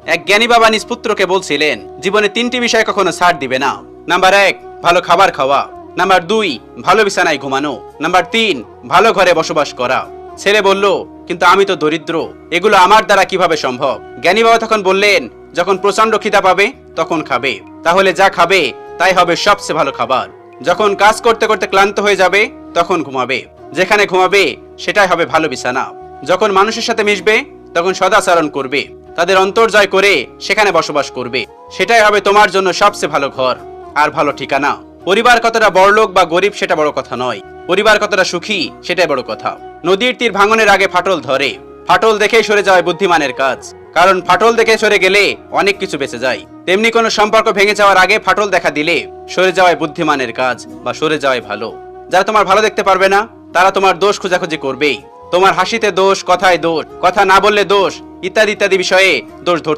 এক জ্ঞানী বাবা নিজ পুত্রকে বলছিলেন, জীবনে 3টি বিষয় কখনো ছাড় দিবে না। নাম্বার 1, ভালো খাবার খাওয়া। নাম্বার 2, ভালো বিছানায় ঘুমানো। নাম্বার 3, ভালো ঘরে বসবাস করা। ছেলে বলল, কিন্তু আমি তো দরিদ্র, এগুলো আমার দ্বারা কিভাবে সম্ভব? জ্ঞানী বাবা তখন বললেন, যখন প্রচন্ড খিদা পাবে তখন খাবে, তাহলে যা খাবে তাই হবে সবচেয়ে ভালো খাবার। যখন কাজ করতে করতে ক্লান্ত হয়ে যাবে তখন ঘুমাবে, যেখানে ঘুমাবে সেটাই হবে ভালো বিছানা। যখন মানুষের সাথে মিশবে তখন সদাচরণ করবে, তাদের অন্তর জয় করে সেখানে বসবাস করবে, সেটাই হবে তোমার জন্য সবচেয়ে ভালো ঘর আর ভালো ঠিকানা। পরিবার কতটা বড়লোক বা গরিব সেটা বড় কথা নয়, পরিবার কতটা সুখী সেটাই বড় কথা। নদীর তীর ভাঙনের আগে ফাটল ধরে, ফাটল দেখেই সরে যাওয়া বুদ্ধিমানের কাজ, কারণ ফাটল দেখে সরে গেলে অনেক কিছু বেঁচে যায়। তেমনি কোনো সম্পর্ক ভেঙে যাওয়ার আগে ফাটল দেখা দিলে সরে যাওয়াই বুদ্ধিমানের কাজ বা সরে যাওয়াই ভালো। যারা তোমার ভালো দেখতে পারবে না তারা তোমার দোষ খোঁজাখুঁজি করবেই, তোমার হাসিতে দোষ, কথায় দোষ, কথা না বললে দোষ, ইত্যাদি ইত্যাদি বিষয়ে দোষ ধরতে